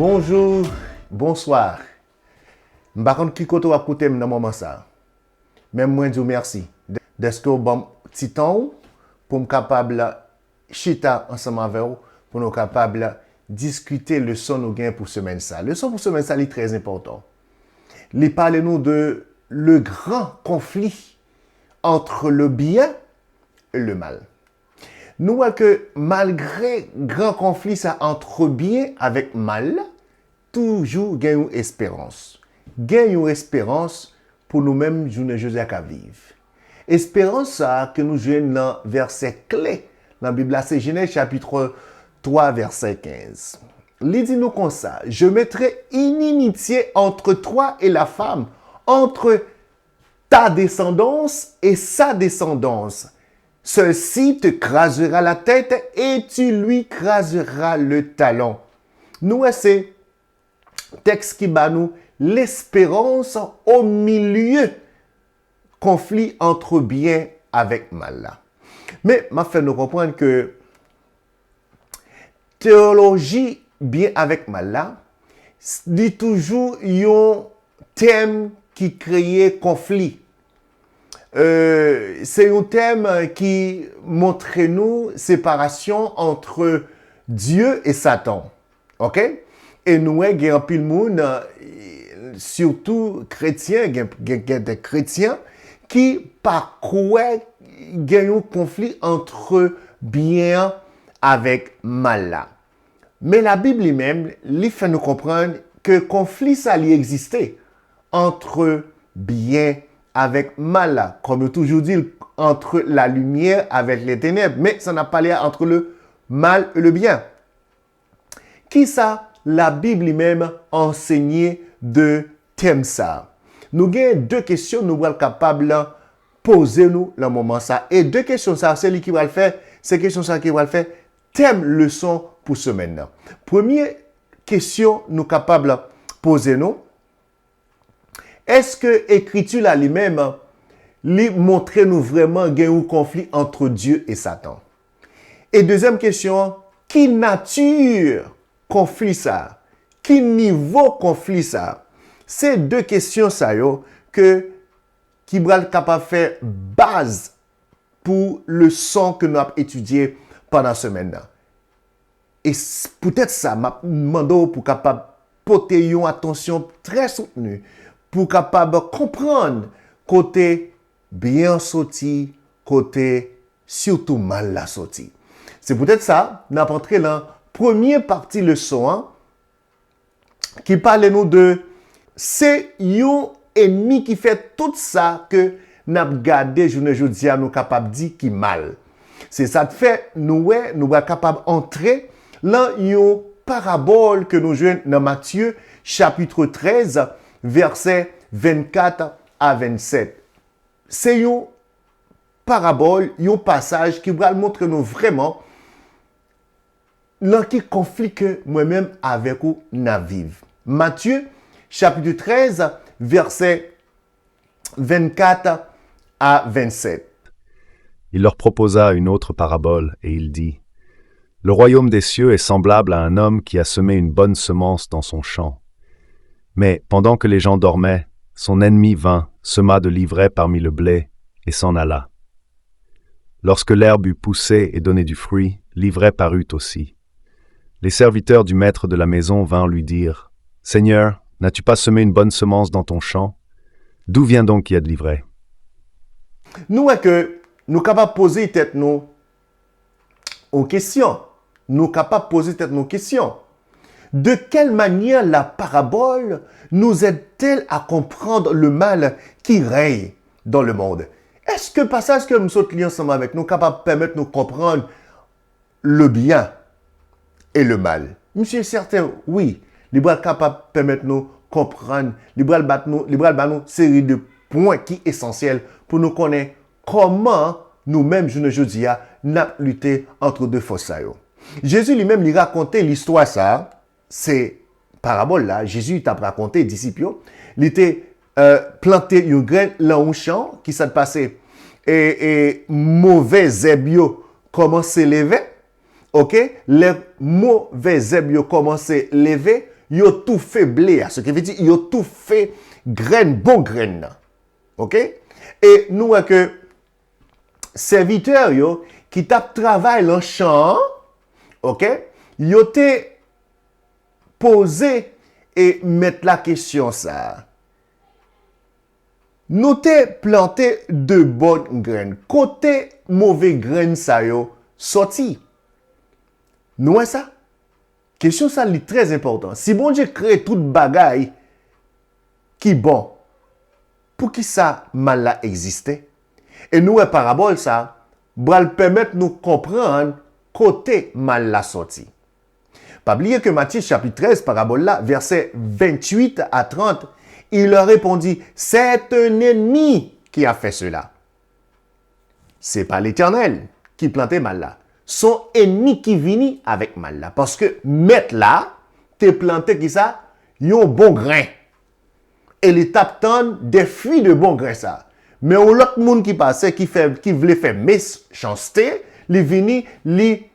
Bonjour, bonsoir. Je ne sais pas qui côté à côté dans ce moment ça. Même moi je vous remercie d'être au bon petit temps pour me capable chita ensemble avec vous pour nous capable discuter le son nous gain pour semaine ça. Le son pour semaine ça est très important. Il parle nous de le grand conflit entre le bien et le mal. Nous voyons que malgré grand conflit ça entre bien avec mal, toujours gagne une espérance. Gagne une espérance pour nous-mêmes journée Joseph à vivre. Espérance ça que nous jouons dans verset clé dans la Bible, c'est Genèse chapitre 3 verset 15. Il dit nous comme ça, je mettrai inimitié entre toi et la femme, entre ta descendance et sa descendance. Ceci te crasera la tête et tu lui craseras le talon. Nous, c'est texte qui bat nous l'espérance au milieu conflit entre bien avec mal. Mais m'a fait nous comprendre que théologie bien avec mal là, dit toujours un thème qui crée conflit. C'est un thème qui montre nous séparation entre Dieu et Satan. OK? Et nous, il y a un pile monde, surtout chrétiens, il y a des chrétiens qui parcourent un conflit entre bien avec mal là. Mais la Bible même, lui fait nous comprendre que conflit ça lui existait entre bien avec mal là, comme toujours dit, entre la lumière avec les ténèbres, mais ça n'a pas l'air entre le mal et le bien. Qui ça la Bible même enseigné de thème ça? Nous avons deux questions nous sommes capables de poser nous le moment ça. Et deux questions ça, c'est lui qui va le faire, c'est questions ça qui va le faire, thème leçon pour semaine là. Première question nous capables de poser nous. Est-ce que l'écriture là lui-même lui montre nous vraiment un conflit entre Dieu et Satan? Et deuxième question, qui nature conflit ça? Qui niveau conflit ça? C'est deux questions ça yo que qui va être capable de faire base pour le son que nous avons étudié pendant ce semaine. Et peut-être ça m'a demandé pour capable porter une attention très soutenue pour capable comprendre côté bien sorti, côté surtout mal la sorti. C'est peut-être ça, nous avons entré dans la première partie leçon hein, qui parle nous de c'est un ennemi qui fait tout ça que nous avons gardé journée aujourd'hui nous capable dire qui mal. C'est ça de fait nous sommes capables d'entrer dans une parabole que nous jouons dans Matthieu chapitre 13 versets 24 à 27. C'est une parabole, un passage qui va montrer nous vraiment dans quel conflit que moi-même avec vous n'a vive. Matthieu chapitre 13 versets 24 à 27. Il leur proposa une autre parabole et il dit: Le royaume des cieux est semblable à un homme qui a semé une bonne semence dans son champ. Mais pendant que les gens dormaient, son ennemi vint, sema de l'ivraie parmi le blé, et s'en alla. Lorsque l'herbe eut poussé et donné du fruit, l'ivraie parut aussi. Les serviteurs du maître de la maison vinrent lui dire: Seigneur, n'as-tu pas semé une bonne semence dans ton champ? D'où vient donc qu'il y a de l'ivraie? Nous est que nous sommes capables de poser tête nous aux questions. Nous sommes capables de poser tête nos questions. De quelle manière la parabole nous aide-t-elle à comprendre le mal qui règne dans le monde? Est-ce que le passage que nous sommes liés ensemble avec nous est capable de permettre de nous comprendre le bien et le mal? Monsieur est certain, oui. Il est capable de permettre de nous comprendre, il est battre nous une série de points qui sont essentiels pour nous connaître comment nous-mêmes, aujourd'hui, nous lutter entre deux forces. Jésus lui-même lui racontait l'histoire ça. C'est parabole là, Jésus t'a raconté aux disciples, il était planté une graine dans un champ qui s'est passé et mauvais zèbes commençaient à lever. OK, les mauvais zèbes commençaient à lever, yo tout fait blé, ce qui veut dire yo tout fait graine, bon graine. OK? Et nous voyons que serviteurs yo qui tap travail dans champ, OK? Yo te posé et mettre la question ça. Nous te planté de bonnes graines. Côté mauvais graines ça yo sorti. Nous voyons ça? Question ça est très important. Si bon Dieu crée toute bagaille qui bon, pour qui ça mal là existait? Et nous, la parabole ça, va permettre nous comprendre côté mal là sorti. Pas oublier que Matthieu chapitre 13, parabole là, versets 28 à 30, il leur répondit, c'est un ennemi qui a fait cela. C'est pas l'Éternel qui plantait mal là. Son ennemi qui vini avec mal là. Parce que mettre là, t'es planté qui ça, yon bon grain. Et les tapent des fruits de bon grain ça. Mais ou l'autre monde qui passait, qui voulait faire méchanceté, li vini, li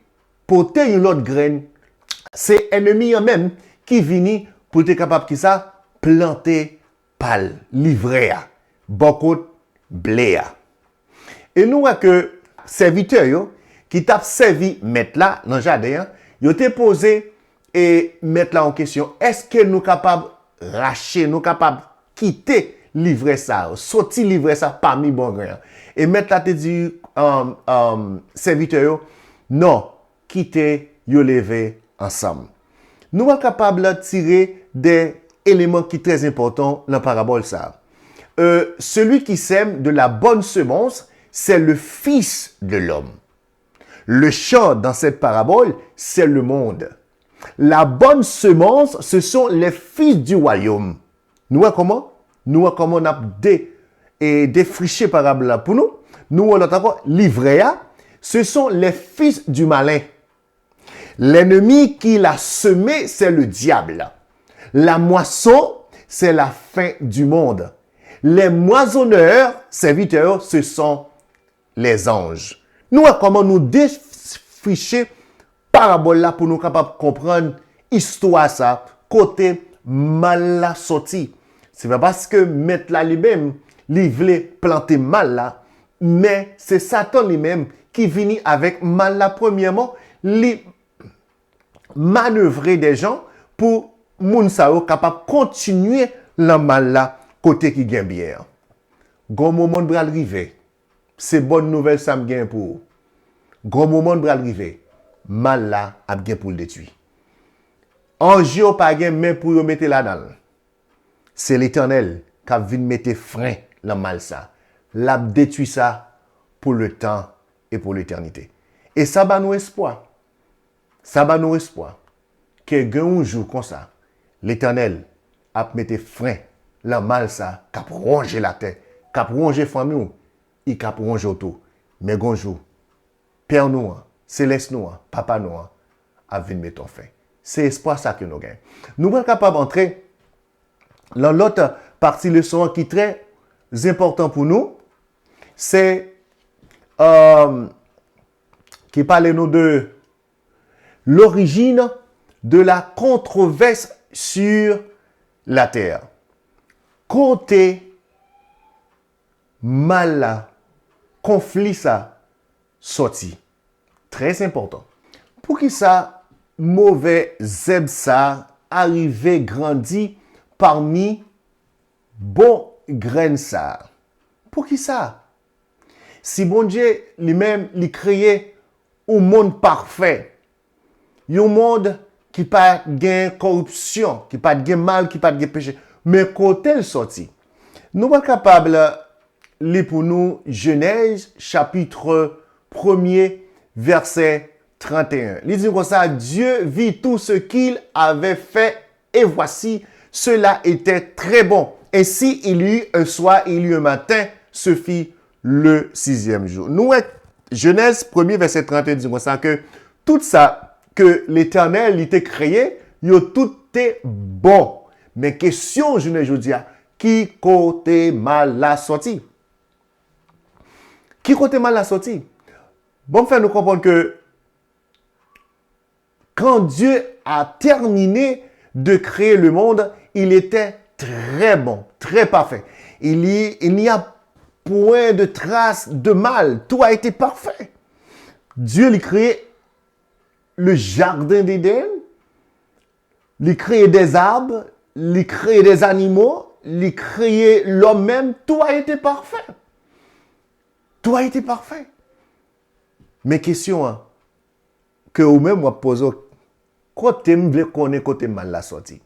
pote yon l'autre grain. C'est ennemi même qui vini pour être capable qui ça, planter pal, livrer à, beaucoup blé. Et nous voyons que serviteurs yo, qui t'a servi mettre là dans le jardin, yo te posé et mettre là en question, est-ce que nous capables racher, nous capables quitter livrer ça, sortir livrer ça parmi bon grain. Et mettre là te dit serviteurs yo, non, quitter yo lever ensemble. Nous sommes capables de tirer des éléments qui sont très importants dans la parabole ça. Celui qui sème de la bonne semence, c'est le Fils de l'homme. Le champ dans cette parabole, c'est le monde. La bonne semence, ce sont les fils du royaume. Nous voyons comment? Nous voyons comment on a défriché parabole là pour nous. Nous voyons encore livré. Ce sont les fils du malin. L'ennemi qui l'a semé, c'est le diable. La moisson, c'est la fin du monde. Les moissonneurs, serviteurs, ce sont les anges. Nous, comment nous défricher parabole là pour nous capables de comprendre histoire ça, côté mal la sorti. C'est pas parce que mettre là lui-même, il voulait planter mal là, mais c'est Satan lui-même qui vient avec mal là premièrement, lui manœuvrer des gens pour moun sa yo capable continuer le mal là côté qui gagne bien. Gon moment de arriver. C'est bonne nouvelle ça me gagne pour. Gon moment de arriver. Mal là a gagne pour le détruire. Ange pas gagne mais pour yo mettre là-dedans. C'est l'Éternel qui a vinn mettre frein le mal ça. L'a détruit ça pour le temps et pour l'éternité. Et ça va nous espoir. Ça va nous espoir que un jour comme ça, l'Éternel a mis frein la mal ça, qui a rongé la terre, qui a rongé la famille, et qui a rongé tout. Mais un jour, Père nous, Céleste nous, Papa nous, a vu mettre fin. C'est espoir ça que nous gagnons. Nous sommes capables d'entrer dans l'autre partie leçon qui est très important pour nous. C'est qui parle nous de l'origine de la controverse sur la terre. Côté mal, conflit ça sorti. Très important. Pour qui ça, mauvais zeb ça, arrivé, grandi parmi bon grain ça. Pour qui ça? Si bon Dieu lui-même, il créé un monde parfait, un monde qui pas de corruption, qui pas de mal, qui pas de péché, mais côté le sorti. Nous sommes capables de lire pour nous Genèse chapitre 1er verset 31. Il dit comme ça, Dieu vit tout ce qu'il avait fait et voici, cela était très bon. Ainsi, il y eut un soir, il y eut un matin, ce fit le 6e jour. Nous, Genèse 1er verset 31 dit comme ça que tout ça que l'Éternel était créé, tout est bon. Mais question, je ne dis pas, qui côté mal la sorti? Qui côté mal la sorti? Bon, faire nous comprendre que quand Dieu a terminé de créer le monde, il était très bon, très parfait. Il n'y a point de trace de mal. Tout a été parfait. Dieu lui créé le jardin d'Éden, lui créé des arbres, lui créé des animaux, lui créé l'homme même. Tout a été parfait. Tout a été parfait. Mais question, hein, que vous-même vous posez, quand vous voulez connaître côté mal la sortie.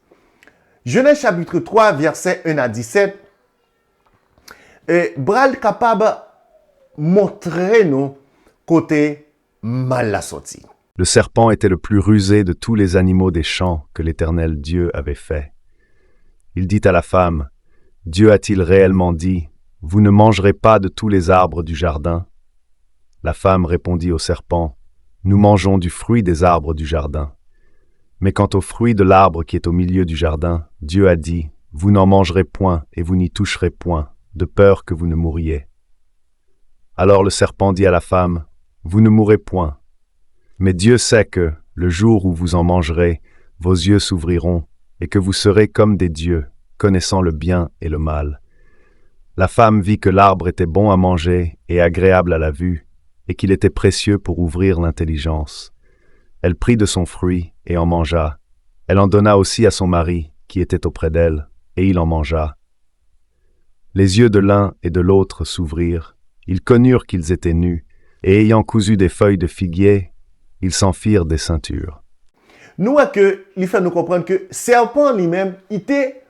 Genèse chapitre 3, versets 1 à 17. Bral capable montrer nous côté mal la sortie. Le serpent était le plus rusé de tous les animaux des champs que l'Éternel Dieu avait fait. Il dit à la femme, « Dieu a-t-il réellement dit, « Vous ne mangerez pas de tous les arbres du jardin ?» La femme répondit au serpent, « Nous mangeons du fruit des arbres du jardin. Mais quant au fruit de l'arbre qui est au milieu du jardin, Dieu a dit, « Vous n'en mangerez point et vous n'y toucherez point, de peur que vous ne mouriez. » Alors le serpent dit à la femme, « Vous ne mourrez point. Mais Dieu sait que, le jour où vous en mangerez, vos yeux s'ouvriront, et que vous serez comme des dieux, connaissant le bien et le mal. » La femme vit que l'arbre était bon à manger et agréable à la vue, et qu'il était précieux pour ouvrir l'intelligence. Elle prit de son fruit et en mangea. Elle en donna aussi à son mari, qui était auprès d'elle, et il en mangea. Les yeux de l'un et de l'autre s'ouvrirent, ils connurent qu'ils étaient nus, et ayant cousu des feuilles de figuier, ils s'en firent des ceintures. Nous, il faut nous comprendre que le serpent lui-même était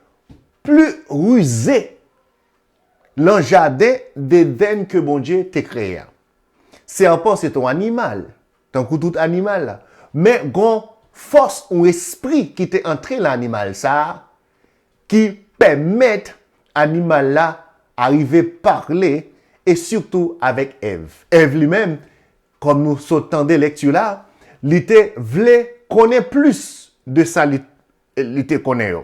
plus rusé dans le jardin d'Éden que bon Dieu t'a créé. Serpent, c'est un animal, tant que tout animal là. Mais gon force ou esprit qui t'est entré dans l'animal ça, qui permet l'animal là arriver à parler et surtout avec Ève. Ève lui-même, comme nous sautons des lectures là, il voulait connaître plus de ça, il te connaît.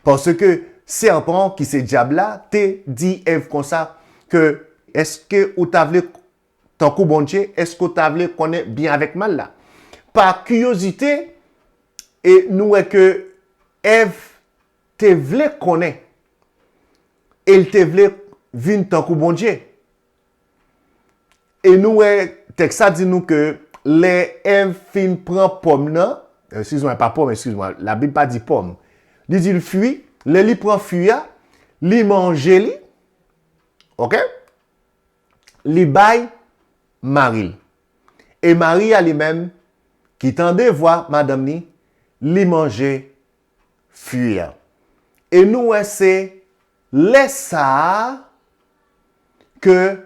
Parce que serpent qui c'est diable là, te dit Ève comme ça que est-ce que vous t'avez tant que bon Dieu, est-ce que tu voulu connaître bien avec mal là? Par curiosité, et nous est que Ève te voulait connaître. Elle te voulait venir tant que bon Dieu. Et nous est texte dit nous que les Ève fin prend pomme là, excuse-moi pas pomme, excuse-moi, la Bible pas dit pomme. Il dit il fuit, les prend fuya, li mange li. OK? Li bail Marie. Et Marie a lui-même, qui tendait voir madame ni, li manger, fuir. Et nous, c'est ça que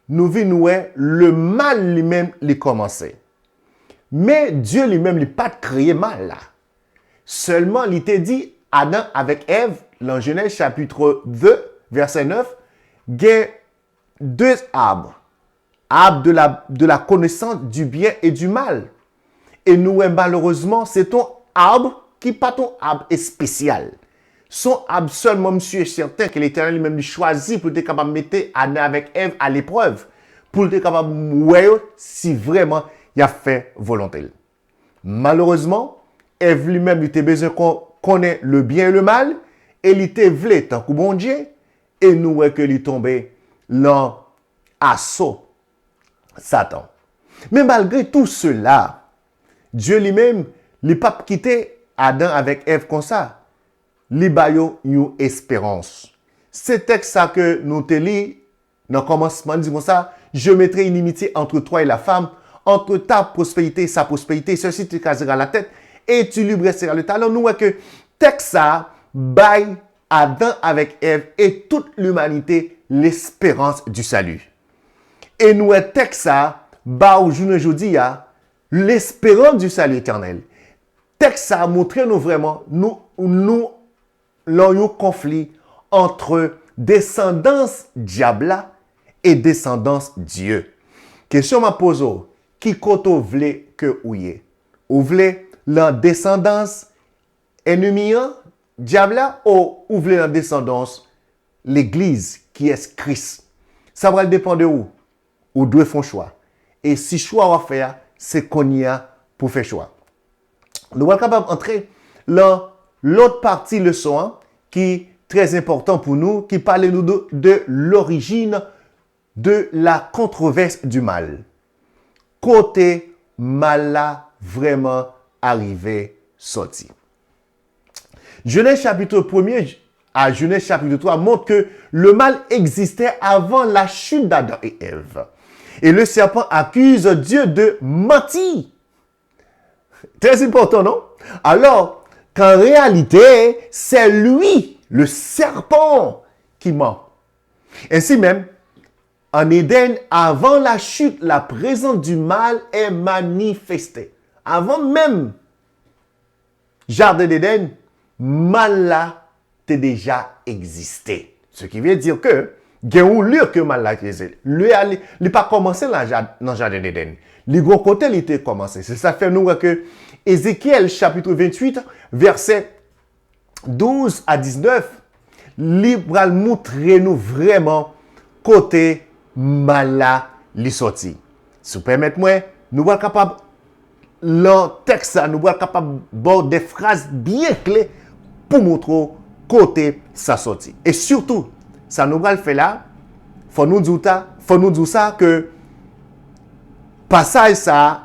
nous vîmes le mal lui-même lui commencer. Mais Dieu lui-même, il pas créé mal là. Seulement, il t'a dit, Adam avec Ève, dans Genèse chapitre 2, verset 9, il y a deux arbres. Arbre de la connaissance du bien et du mal. Et nous, malheureusement, c'est ton arbre qui n'est pas ton arbre spécial. Son arbre seulement, monsieur est certain que l'Éternel lui-même lui choisit pour être capable de mettre Adam avec Ève à l'épreuve. Pour être capable de voir si vraiment il a fait volonté. Malheureusement, Ève lui-même, il était besoin qu'on connaisse le bien et le mal. Et il était voulu tant que bon Dieu. Et nous, voyons que il tombé dans l'assaut. Satan. Mais malgré tout cela, Dieu lui-même, il n'a pas quitté Adam avec Ève comme ça. Il a une espérance. C'est texte ça que nous te lisons dans le commencement, dit comme ça, je mettrai une inimitié entre toi et la femme, entre ta prospérité et sa prospérité, ceci te casera la tête et tu lui briseras le talon. Nous voyons que texte ça, baille Adam avec Ève et toute l'humanité l'espérance du salut. Et nous, texte ça, bah, aujourd'hui, l'espérance du salut éternel. Texte ça montre nous vraiment, nous, un conflit entre descendance diabla et descendance Dieu. Question m'a posée, qui koto vle que ouye? Ou vle la descendance ennemi diabla ou vle la descendance l'église qui est Christ? Ça va dépendre de où? Ou doit faire choix. Et si choix à faire, c'est qu'on y a pour faire choix. Nous sommes capables d'entrer dans l'autre partie leçon hein, qui est très important pour nous, qui parle nous de l'origine de la controverse du mal. Côté mal là vraiment arrivé sorti. Genèse chapitre 1er à Genèse chapitre 3 montre que le mal existait avant la chute d'Adam et Ève. Et le serpent accuse Dieu de mentir. Très important, non? Alors qu'en réalité, c'est lui, le serpent, qui ment. Ainsi même, en Éden, avant la chute, la présence du mal est manifestée. Avant même Jardin d'Éden, mal là t'est déjà existé. Ce qui veut dire que il y a un lieu que mal là existé. Lui n'a pas commencé dans le Jardin d'Éden. Le gros côté il était commencé. C'est ça fait nous que Ézéchiel chapitre 28 verset 12 à 19 va montrer nous vraiment côté mal là li sorti. Si vous permettez-moi, nous sommes capables le texte, nous sommes capables de des phrases bien claires pour montrer côté ça sorti. Et surtout, ça nous va le faire là, faut nous dire ça que passage ça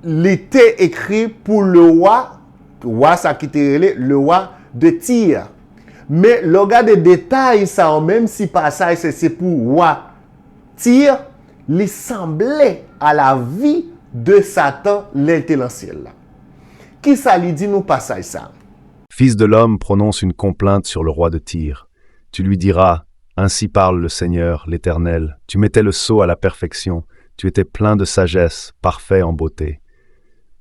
était écrit pour le roi ça qui était le roi de Tyr. Mais le regard des détails ça même si passage c'est pour roi Tyr, il semblait à la vie de Satan l'intellectuel. Qui ça lui dit nous passage ça? Fils de l'homme prononce une complainte sur le roi de Tyr. Tu lui diras, ainsi parle le Seigneur, l'Éternel. Tu mettais le sceau à la perfection. Tu étais plein de sagesse, parfait en beauté.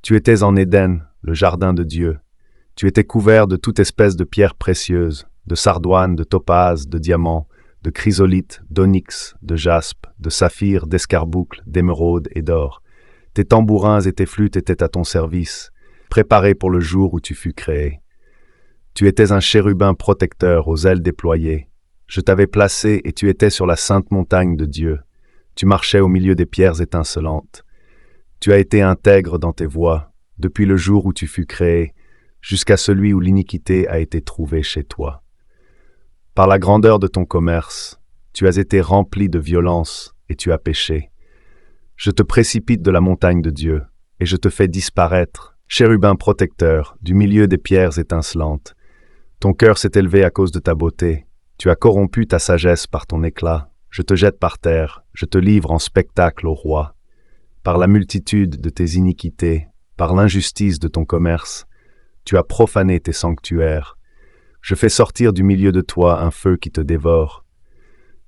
Tu étais en Éden, le jardin de Dieu. Tu étais couvert de toute espèce de pierres précieuses, de sardoine, de topaze, de diamants, de chrysolite, d'onyx, de jaspe, de saphir, d'escarboucle, d'émeraude et d'or. Tes tambourins et tes flûtes étaient à ton service, préparés pour le jour où tu fus créé. Tu étais un chérubin protecteur aux ailes déployées. Je t'avais placé et tu étais sur la sainte montagne de Dieu. Tu marchais au milieu des pierres étincelantes. Tu as été intègre dans tes voies, depuis le jour où tu fus créé, jusqu'à celui où l'iniquité a été trouvée chez toi. Par la grandeur de ton commerce, tu as été rempli de violence et tu as péché. Je te précipite de la montagne de Dieu, et je te fais disparaître, chérubin protecteur, du milieu des pierres étincelantes. Ton cœur s'est élevé à cause de ta beauté. Tu as corrompu ta sagesse par ton éclat. Je te jette par terre, je te livre en spectacle au roi. Par la multitude de tes iniquités, par l'injustice de ton commerce, tu as profané tes sanctuaires. Je fais sortir du milieu de toi un feu qui te dévore.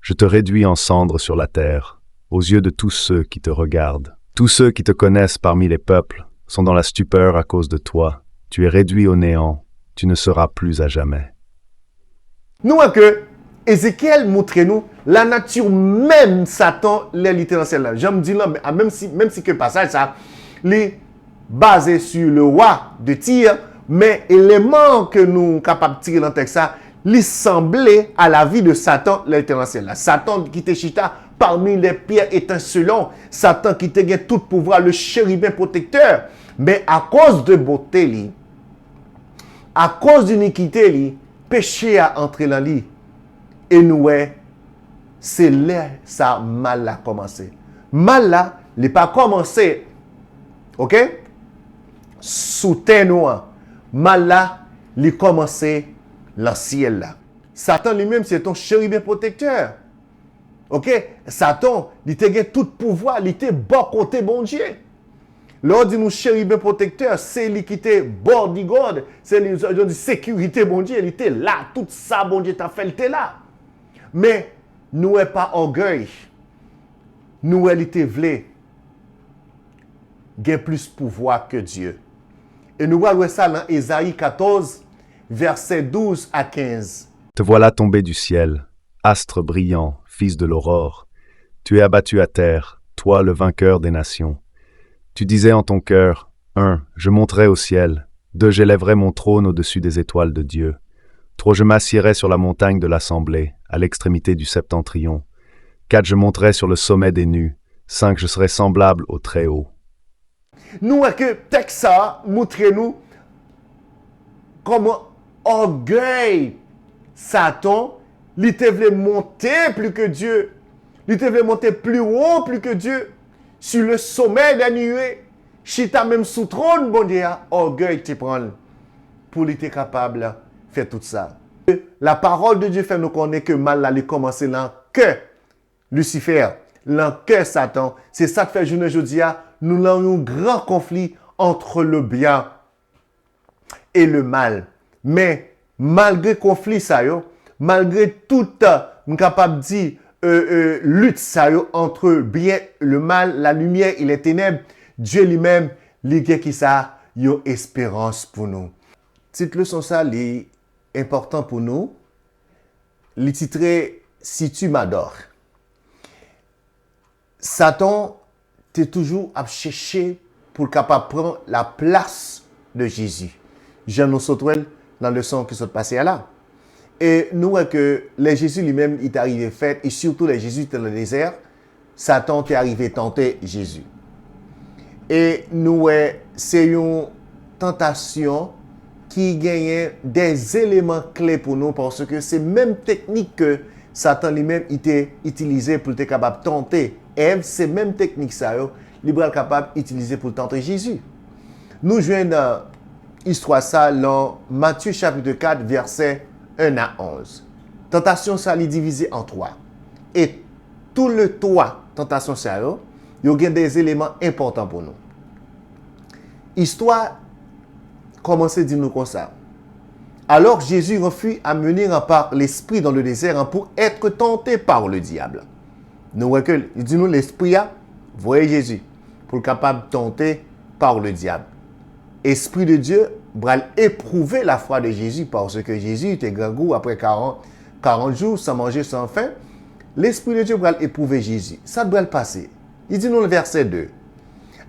Je te réduis en cendres sur la terre, aux yeux de tous ceux qui te regardent. Tous ceux qui te connaissent parmi les peuples sont dans la stupeur à cause de toi. Tu es réduit au néant, tu ne seras plus à jamais. Nous voyons que Ézéchiel montre nous la nature même Satan les littéralement. J'aime dire là, même si que passage ça est basé sur le roi de Tyr, mais élément que nous sommes capables de tirer dans le texte ça, il semblait à la vie de Satan l'éternel. Satan qui était chita parmi les pierres étincelantes, Satan qui était tout pouvoir, le chérubin protecteur, mais à cause de beauté, à cause d'iniquité, péché a entré dans lui. Et nous, c'est là ça mal a commencé. Mal là, il n'a pas commencé, ok? Sous terre noire. Mal là, il a commencé dans le ciel là. Satan lui-même, c'est ton chérubin protecteur. Ok? Satan, il a tout pouvoir, il était bon côté bon Dieu. Lors de nous chérubin protecteur, c'est lui qui était bodyguard, c'est lui qui sécurité bon Dieu, il était là, tout ça bon Dieu t'a fait, il était là. Mais nous n'est pas orgueil. Nous il était voulu gagner plus pouvoir que Dieu. Et nous voyons ça dans Ésaïe 14 versets 12 à 15. Te voilà tombé du ciel, astre brillant, fils de l'aurore. Tu es abattu à terre, toi le vainqueur des nations. Tu disais en ton cœur, 1. Je monterai au ciel. 2. J'élèverai mon trône au-dessus des étoiles de Dieu. 3. Je m'assiérai sur la montagne de l'assemblée, à l'extrémité du septentrion. 4. Je monterai sur le sommet des nues. 5. Je serai semblable au Très-Haut. Nous, que texte ça, montrez-nous comment orgueil Satan, il te voulait monter plus que Dieu. Il te voulait monter plus haut plus que Dieu. Sur le sommet des nuées. Chita même sous trône, bon Dieu, orgueil te prend pour être capable de faire tout ça. La parole de Dieu fait nous connaître que mal allait commencer là que Lucifer, là que Satan. C'est ça que fait journée aujourd'hui. Nous avons un grand conflit entre le bien et le mal. Mais malgré conflit ça yo, malgré toute capable dire lutte ça yo, entre bien le mal, la lumière et les ténèbres, Dieu lui-même li gen qui ça yo espérance pour nous. Cette leçon ça li important pour nous. Li titré Si tu m'adores. Satan t'es toujours à chercher pour capable prendre la place de Jésus. Jean nous sautouel dans le son qui s'est passé là. Et nous voyons que les Jésus lui-même il est arrivé fait et surtout les Jésus dans le désert, Satan est arrivé tenter Jésus. Et nous voyons c'est une tentation qui gagne des éléments clés pour nous parce que c'est même technique que Satan lui-même était utilisé pour être capable de tenter Ève, c'est même technique ça il est capable d'utiliser pour tenter Jésus. Nous jouons dans l'histoire ça dans Matthieu chapitre 4 verset 1 à 11. Tentation ça est divisé en trois. Et tout le trois tentation ça il y a des éléments importants pour nous. Histoire commence à dire nous comme ça. Alors Jésus fut amené par l'esprit dans le désert pour être tenté par le diable. Nous voyons que il dit nous l'esprit a voyez Jésus pour capable de tenter par le diable. Esprit de Dieu va éprouver la foi de Jésus parce que Jésus était grand goût après 40 jours sans manger sans faim. L'esprit de Dieu va éprouver Jésus. Ça doit le passer. Il dit nous le verset 2.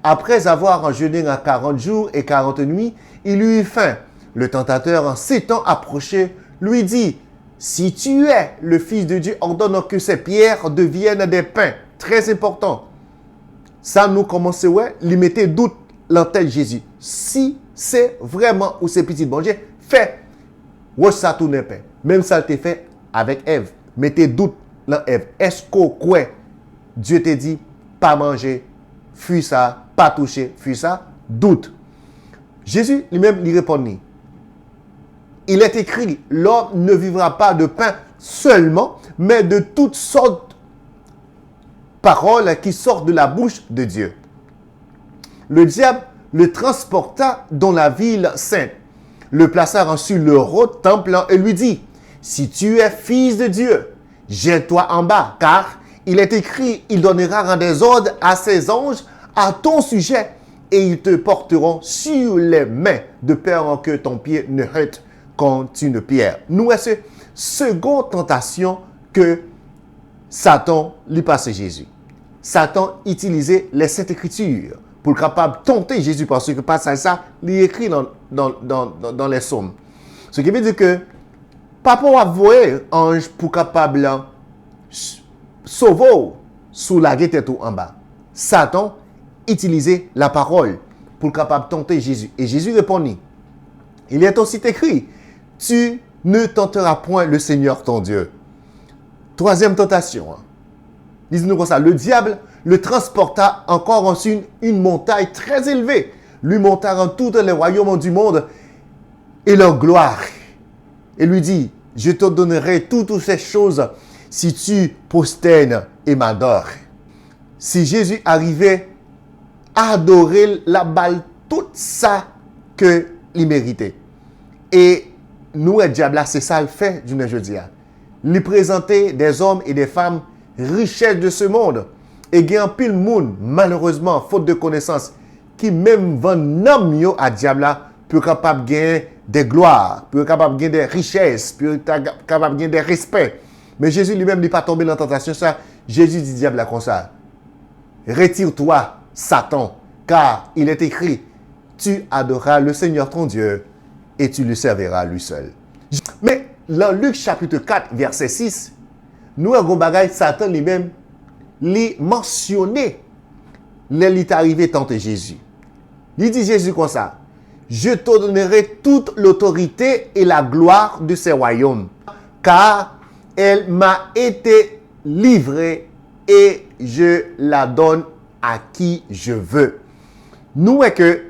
Après avoir jeûné en 40 jours et 40 nuits, il eut faim. Le tentateur, en s'étant approché, lui dit, « Si tu es le Fils de Dieu, ordonne que ces pierres deviennent des pains. » Très important. Ça nous commence, lui mettait doute dans tête Jésus. Si c'est vraiment ou c'est petit bon Dieu, fais. Ouais, ça tourne pain. Même ça te fait avec Ève. Mettez doute dans Ève. Est-ce que Dieu te dit, pas manger, fuis ça, pas toucher, fuis ça, doute. Jésus lui-même lui répondit. Il est écrit, l'homme ne vivra pas de pain seulement, mais de toutes sortes de paroles qui sortent de la bouche de Dieu. Le diable le transporta dans la ville sainte, le plaça sur le haut temple et lui dit, si tu es fils de Dieu, jette-toi en bas, car il est écrit, il donnera des ordres à ses anges à ton sujet et ils te porteront sur les mains de peur que ton pied ne heurte contre une pierre. Nous, c'est seconde tentation que Satan lui passe Jésus. Satan utilisait les Saintes Écritures pour capable de tenter Jésus parce que pas ça, il est écrit dans les psaumes. Ce qui veut dire que papa a voué ange pour capable sauver sous la guette tout en bas. Satan utilisait la parole pour capable de tenter Jésus. Et Jésus répondit, il est aussi écrit, tu ne tenteras point le Seigneur ton Dieu. Troisième tentation. Dis-nous comme ça, le diable le transporta encore en une montagne très élevée, lui monta en tous les royaumes du monde et leur gloire. Et lui dit, je te donnerai toutes ces choses si tu prosternes et m'adores. Si Jésus arrivait à adorer la balle, tout ça que il méritait. Et nous, le diable, c'est ça le fait d'une jeudi. Il présentait des hommes et des femmes richesses de ce monde. Et il y a un pile monde, malheureusement, faute de connaissance, qui même vendent à diable pour capable de gagner des gloires, pour capable de gagner des richesses, pour capable de gagner des respects. Mais Jésus lui-même n'est pas tombé dans la tentation. Ça, Jésus dit diable comme ça. Retire-toi, Satan, car il est écrit, tu adoreras le Seigneur ton Dieu et tu le serviras lui seul. Mais dans Luc chapitre 4, verset 6, nous avons bagay Satan lui-même lui mentionné, il est arrivé tenter Jésus. Il dit Jésus comme ça, je te donnerai toute l'autorité et la gloire de ces royaumes, car elle m'a été livrée et je la donne à qui je veux. Nous est que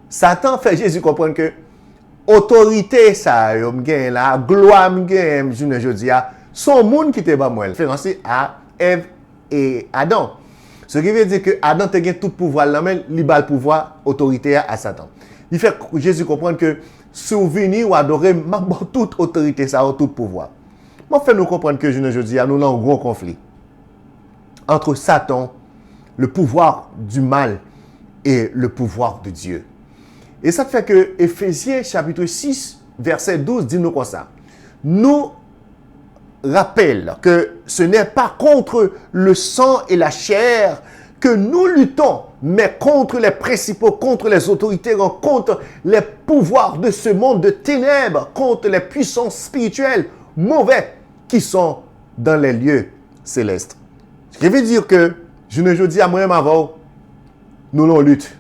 Satan fait Jésus comprendre que autorité ça la gloire je dis son monde qui te ba moi référencé à Ève et Adam. Ce qui veut dire que Adam te gagne tout pouvoir là mais il ba le pouvoir autorité à Satan. Il fait Jésus comprendre que souvenir ou adorer toute autorité ça tout pouvoir. Moi fait nous comprendre que je dis nous avons un gros conflit entre Satan, le pouvoir du mal et le pouvoir de Dieu. Et ça fait que Éphésiens chapitre 6, verset 12 dit nous comme ça. Nous rappelle que ce n'est pas contre le sang et la chair que nous luttons, mais contre les principaux, contre les autorités, contre les pouvoirs de ce monde de ténèbres, contre les puissances spirituelles mauvais qui sont dans les lieux célestes. Ce qui veut dire que, je ne dis à moi-même avant, nous l'on lutte.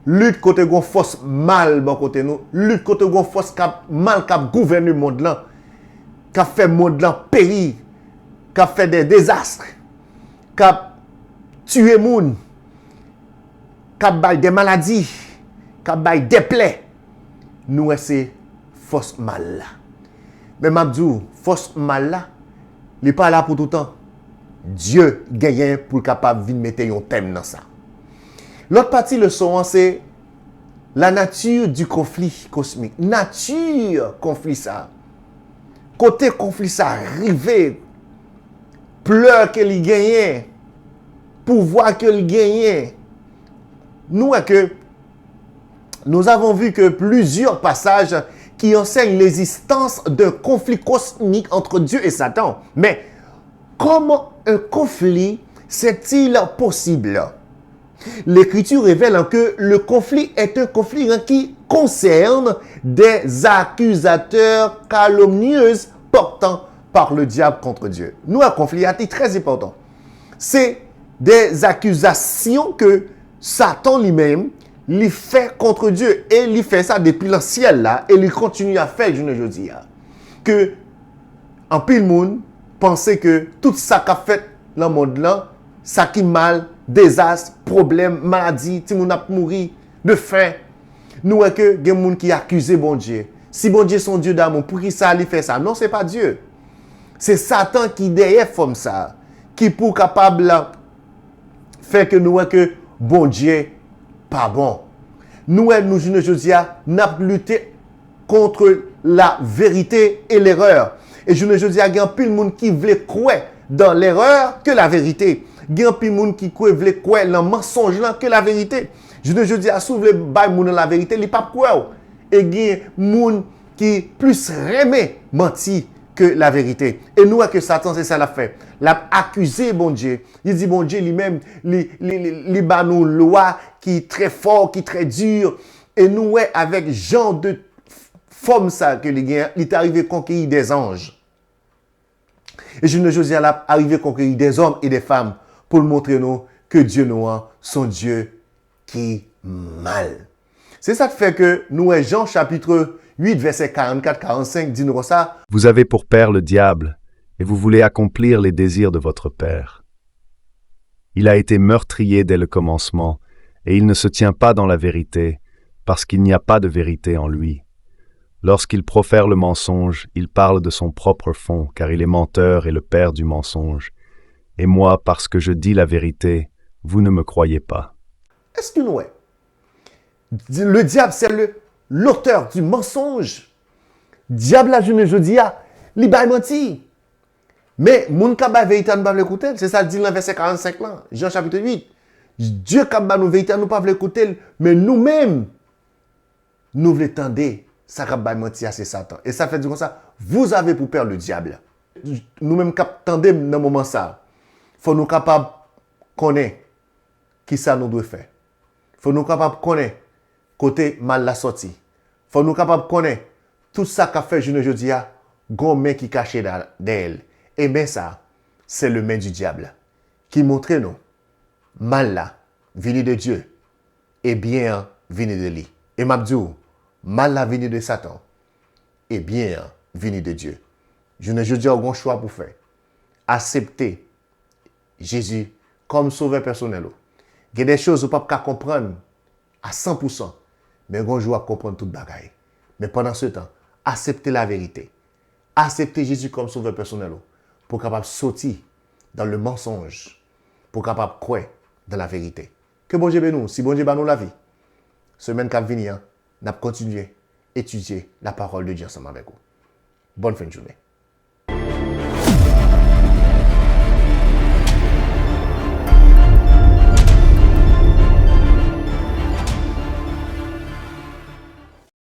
Lutte contre une force mal bon côté nous, lutte contre une force mal qui gouverne le monde là, qui fait le monde là périr, qui fait des désastres, qui tué les gens, qui bail des maladies, qui bail des plaies. Nous c'est force mal là. Mais m'abdou, force mal là, il n'est pas là pour tout le temps. Dieu gagne pour capable de mettre un thème dans ça. L'autre partie leçon, c'est la nature du conflit cosmique. Nature conflit ça. Côté conflit ça, arrivé, pleurs qu'il gagne, pouvoir qu'il gagne. Nous avons vu que plusieurs passages qui enseignent l'existence d'un conflit cosmique entre Dieu et Satan. Mais comment un conflit c'est-il possible? L'Écriture révèle que le conflit est un conflit qui concerne des accusateurs calomnieux portant par le diable contre Dieu. Nous, un conflit est très important. C'est des accusations que Satan lui-même lui fait contre Dieu. Et il fait ça depuis le ciel là. Et il continue à faire, je ne dis pas. Que, en pile monde, pensait que tout ça qu'a fait dans le monde là, ça qui mal, désastre, problème, maladie, ti moun ap mouri de faim. Nous est que gen moun qui accuse bon Dieu. Si bon Dieu son Dieu d'amour, pour qui ça lui fait ça? Non, c'est pas Dieu. C'est Satan qui derrière comme ça, qui pour capable faire que nous est que bon Dieu pas bon. Nous je dis n'a lutté contre la vérité et l'erreur. Et je dis il y a plus de monde qui veut croire dans l'erreur que la vérité. Il y a plus de monde qui veut croire dans le mensonge que la vérité. Je dis à s'ouvrir dans la vérité, il pas croire. Et il y a des gens qui plus remet mentir que la vérité. Et nous, que Satan, c'est ça l'a fait. L'a accusé bon Dieu. Il dit bon Dieu lui-même, il bat nous loi qui est très fort, qui est très dur. Et nous, avec genre de forme ça que il est arrivé à conquérir des anges. Et je ne dis à arriver à conquérir des hommes et des femmes pour montrer nous que Dieu nous a son Dieu qui mal. C'est ça qui fait que nous, Jean chapitre 8, verset 44-45, dit nous ça. Vous avez pour père le diable, et vous voulez accomplir les désirs de votre père. Il a été meurtrier dès le commencement, et il ne se tient pas dans la vérité, parce qu'il n'y a pas de vérité en lui. Lorsqu'il profère le mensonge, il parle de son propre fond, car il est menteur et le père du mensonge. Et moi, parce que je dis la vérité, vous ne me croyez pas. Est-ce que nous le diable, c'est l'auteur du mensonge. Diable, là, je dis, il va mentir. Mais, mon kaba vérité, nous ne pas l'écouter. C'est ça, dit dans le verset 45 là, Jean chapitre 8. Dieu kaba nous vérité, nous ne pas l'écouter. Mais nous-mêmes, nous voulons tendre. Ça kaba mentir, c'est Satan. Et ça fait du comme ça, vous avez pour peur le diable. Nous-mêmes, tendez dans le moment ça. Il faut nous capables connaître qui ça nous doit faire. Il faut nous capables connaître côté mal la sortie. Il faut nous capables connaître tout ça qu'a fait je dis à gon main qui caché d'elle. Et bien ça, c'est le main du diable qui montre nous mal là, venu de Dieu, et bien venu de lui. Et m'a dit, mal la venu de Satan, et bien venu de Dieu. Je ne dis aucun choix pour faire. Accepter Jésus comme sauveur personnel. Il y a des choses que vous ne pouvez pas comprendre à 100%, mais vous pouvez comprendre toute bagaille. Mais pendant ce temps, acceptez la vérité. Acceptez Jésus comme sauveur personnel pour capable sortir dans le mensonge, pour capable croire dans la vérité. Que bon Dieu bénisse nous, si bon Dieu bénisse nous la vie. Semaine qui va venir, nous continuer à étudier la parole de Dieu ensemble avec vous. Bonne fin de journée.